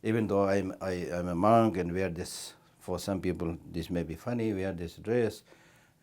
Even though I'm a monk and wear this, for some people this may be funny, wear this dress,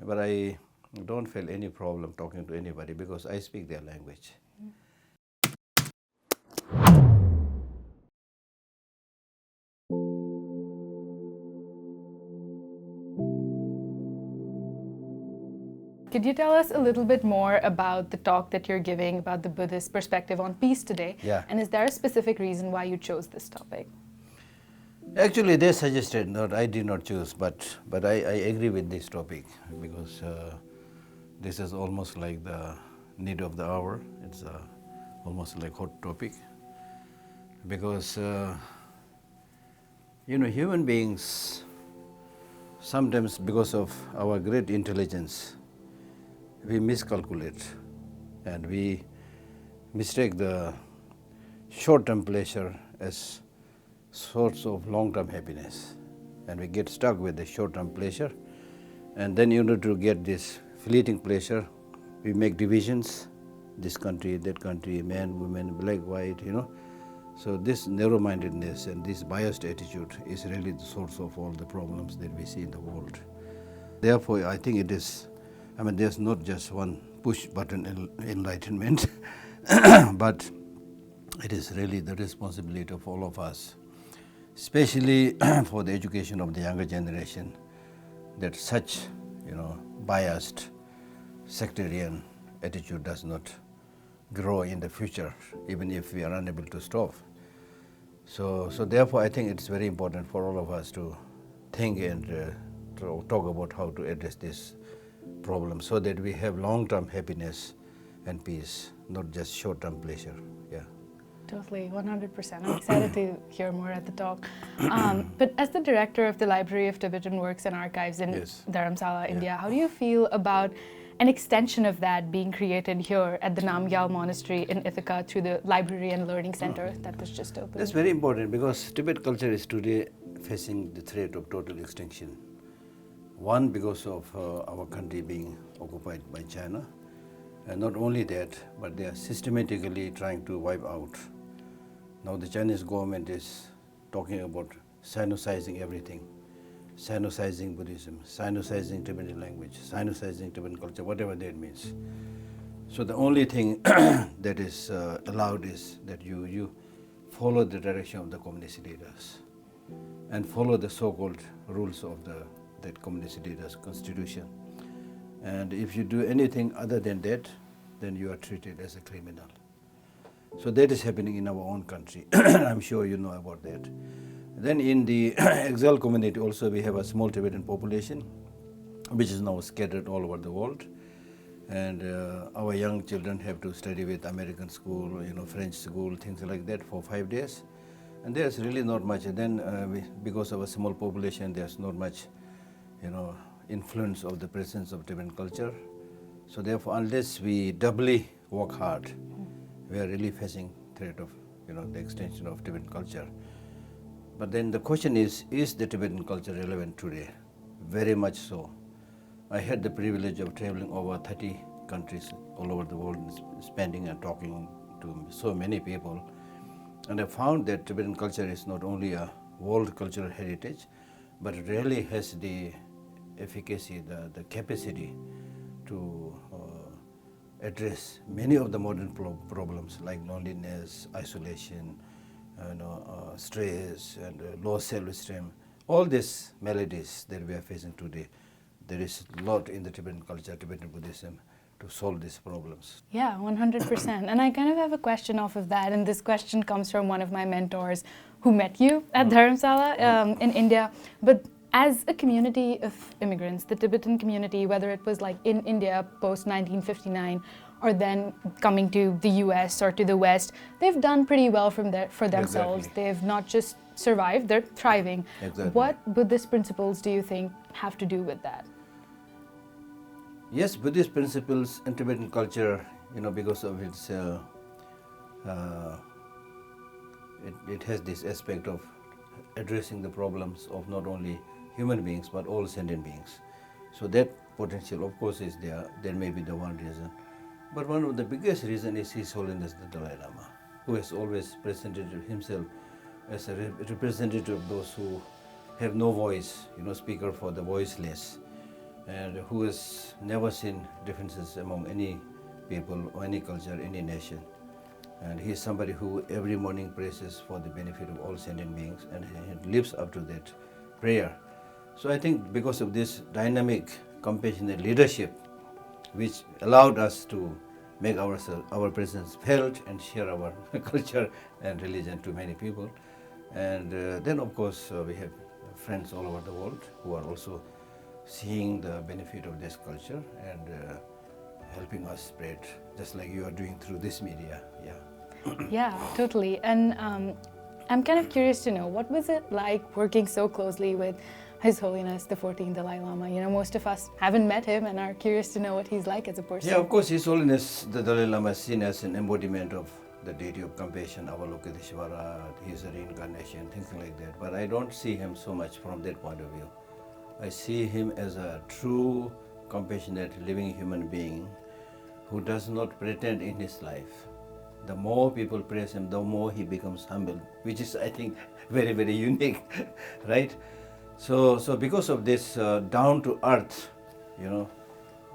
but I don't feel any problem talking to anybody because I speak their language. Could you tell us a little bit more about the talk that you're giving about the Buddhist perspective on peace today? Yeah. And is there a specific reason why you chose this topic? Actually, they suggested, not I did not choose, but I agree with this topic because this is almost like the need of the hour. It's almost like hot topic because human beings sometimes, because of our great intelligence, we miscalculate and we mistake the short-term pleasure as source of long-term happiness, and we get stuck with the short-term pleasure, and then in order to get this fleeting pleasure, we make divisions, this country, that country, man, woman, black, white, So this narrow-mindedness and this biased attitude is really the source of all the problems that we see in the world. Therefore, I think it is, there's not just one push-button enlightenment, but it is really the responsibility of all of us, especially for the education of the younger generation, that such, biased, sectarian attitude does not grow in the future, even if we are unable to stop. So therefore, I think it's very important for all of us to think and to talk about how to address this problem so that we have long-term happiness and peace, not just short-term pleasure. Yeah. Totally, 100%. I'm excited to hear more at the talk. But as the director of the Library of Tibetan Works and Archives in Dharamsala, India, how do you feel about an extension of that being created here at the Namgyal Monastery in Ithaca through the Library and Learning Center that was just opened? That's very important because Tibet culture is today facing the threat of total extinction. One, because of our country being occupied by China, and not only that, but they are systematically trying to wipe out. Now the Chinese government is talking about Sinicizing everything. Sinicizing Buddhism, Sinicizing Tibetan language, Sinicizing Tibetan culture, whatever that means. So the only thing that is allowed is that you follow the direction of the communist leaders and follow the so-called rules of that communist leaders' constitution. And if you do anything other than that, then you are treated as a criminal. So that is happening in our own country. I'm sure you know about that. Then in the exile community also we have a small Tibetan population which is now scattered all over the world. And our young children have to study with American school, French school, things like that for 5 days. And there's really not much. And then because of a small population, there's not much, influence of the presence of Tibetan culture. So therefore, unless we doubly work hard, we are really facing threat of, the extension of Tibetan culture. But then the question is the Tibetan culture relevant today? Very much so. I had the privilege of traveling over 30 countries all over the world, spending and talking to so many people. And I found that Tibetan culture is not only a world cultural heritage, but it really has the efficacy, the capacity to address many of the modern problems like loneliness, isolation, stress, and low self-esteem. All these maladies that we are facing today, there is a lot in the Tibetan culture, Tibetan Buddhism, to solve these problems. Yeah, 100%. And I kind of have a question off of that, and this question comes from one of my mentors who met you at Dharamsala in India. But as a community of immigrants, the Tibetan community, whether it was like in India post-1959 or then coming to the US or to the West, they've done pretty well for themselves. Exactly. They've not just survived, they're thriving. Exactly. What Buddhist principles do you think have to do with that? Yes, Buddhist principles and Tibetan culture, because of its, it has this aspect of addressing the problems of not only human beings but all sentient beings. So that potential, of course, is there. There may be the one reason. But one of the biggest reasons is His Holiness the Dalai Lama, who has always presented himself as a representative of those who have no voice, speaker for the voiceless, and who has never seen differences among any people or any culture, any nation. And he is somebody who every morning prays for the benefit of all sentient beings, and he lives up to that prayer. So I think because of this dynamic, compassionate leadership, which allowed us to make our presence felt and share our culture and religion to many people. And then of course we have friends all over the world who are also seeing the benefit of this culture and helping us spread, just like you are doing through this media. Yeah, totally. And I'm kind of curious to know, what was it like working so closely with His Holiness, the 14th Dalai Lama? Most of us haven't met him and are curious to know what he's like as a person. Yeah, of course, His Holiness, the Dalai Lama, is seen as an embodiment of the deity of compassion, Avalokiteshvara, he is a reincarnation, things like that. But I don't see him so much from that point of view. I see him as a true, compassionate, living human being who does not pretend in his life. The more people praise him, the more he becomes humble, which is, I think, very, very unique, right? So because of this down to earth,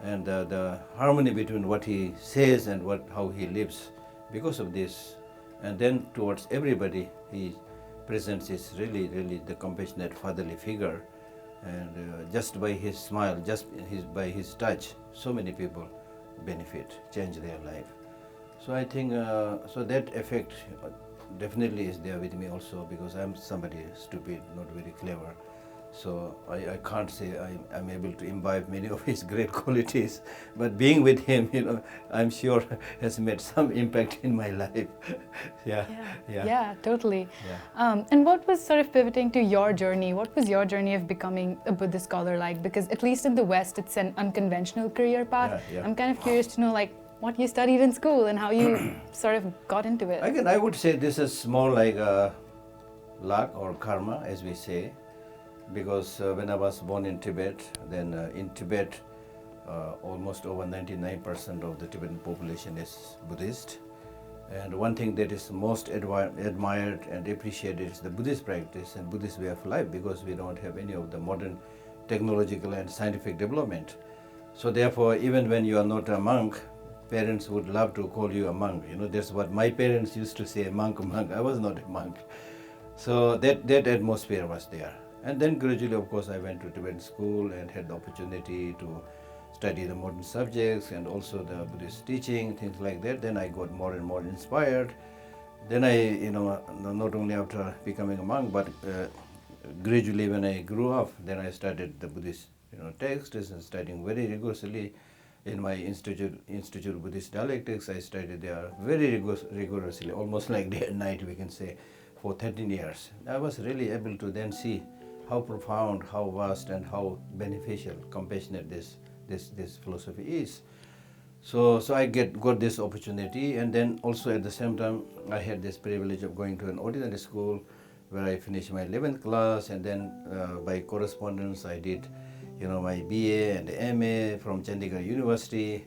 and the harmony between what he says and how he lives, because of this, and then towards everybody, he presents his really, really the compassionate fatherly figure, and just by his smile, by his touch, so many people benefit, change their life. So I think so that effect definitely is there with me also, because I'm somebody stupid, not very clever. So I can't say I'm able to imbibe many of his great qualities, but being with him, I'm sure has made some impact in my life. Yeah, totally. Yeah. And what was sort of pivoting to your journey? What was your journey of becoming a Buddhist scholar like? Because at least in the West, it's an unconventional career path. Yeah. I'm kind of curious to know, what you studied in school and how you sort of got into it. Again, I would say this is more like luck or karma, as we say, because when I was born in Tibet, then in Tibet, almost over 99% of the Tibetan population is Buddhist. And one thing that is most admired and appreciated is the Buddhist practice and Buddhist way of life, because we don't have any of the modern technological and scientific development. So therefore, even when you are not a monk, parents would love to call you a monk. That's what my parents used to say, monk. I was not a monk. So that atmosphere was there. And then gradually, of course, I went to Tibetan school and had the opportunity to study the modern subjects and also the Buddhist teaching, things like that. Then I got more and more inspired. Then I, not only after becoming a monk, but gradually when I grew up, then I started the Buddhist, texts and studying very rigorously. In my Institute of Buddhist Dialectics, I studied there very rigorously, almost like day and night, we can say, for 13 years. I was really able to then see how profound, how vast, and how beneficial, compassionate this philosophy is. So I got this opportunity, and then also at the same time, I had this privilege of going to an ordinary school where I finished my 11th class, and then by correspondence I did my BA and MA from Chandigarh University.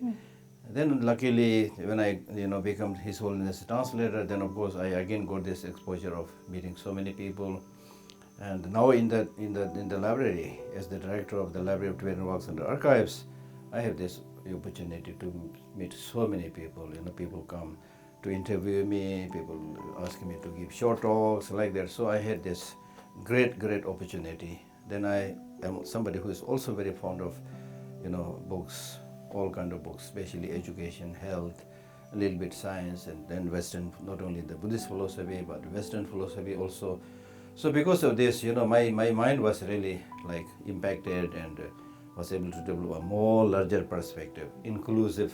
Then luckily, when I became His Holiness translator, then of course I again got this exposure of meeting so many people. And now in the library, as the director of the Library of Tibetan Works and Archives, I have this opportunity to meet so many people. People come to interview me, people ask me to give short talks like that. So I had this great opportunity. Then I am somebody who is also very fond of, books, all kind of books, especially education, health, a little bit science, and then Western, not only the Buddhist philosophy, but Western philosophy also. So because of this, my mind was really impacted and was able to develop a more larger perspective, inclusive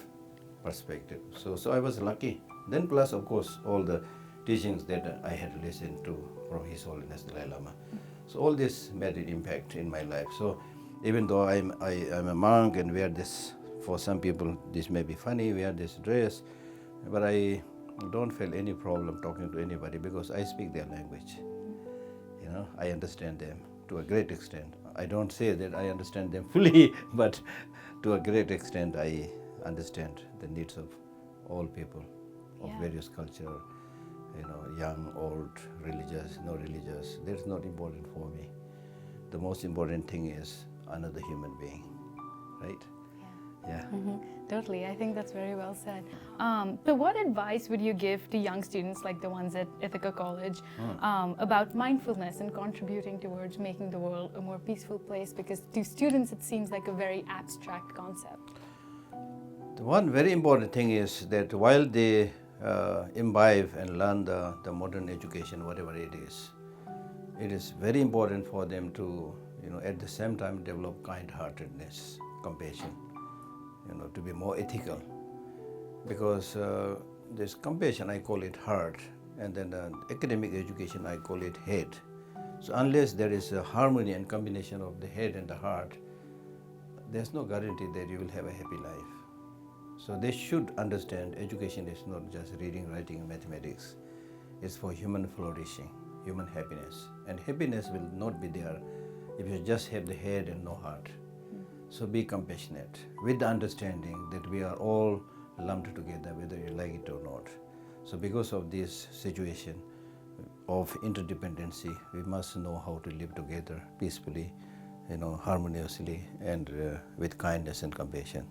perspective. So I was lucky. Then plus, of course, all the teachings that I had listened to from His Holiness Dalai Lama. So all this made an impact in my life. So even though I'm a monk and wear this, for some people this may be funny, wear this dress, but I don't feel any problem talking to anybody because I speak their language. I understand them to a great extent. I don't say that I understand them fully, but to a great extent I understand the needs of all people of various culture young, old, religious, no religious. That's not important for me. The most important thing is another human being, right? Yeah. Totally, I think that's very well said. But what advice would you give to young students like the ones at Ithaca College about mindfulness and contributing towards making the world a more peaceful place? Because to students it seems like a very abstract concept. The one very important thing is that while they imbibe and learn the modern education, whatever it is very important for them to, at the same time develop kind-heartedness, compassion, to be more ethical. Because this compassion, I call it heart, and then academic education, I call it head. So unless there is a harmony and combination of the head and the heart, there's no guarantee that you will have a happy life. So they should understand education is not just reading, writing, and mathematics. It's for human flourishing, human happiness. And happiness will not be there if you just have the head and no heart. So be compassionate with the understanding that we are all lumped together, whether you like it or not. So because of this situation of interdependency, we must know how to live together peacefully, harmoniously, and with kindness and compassion.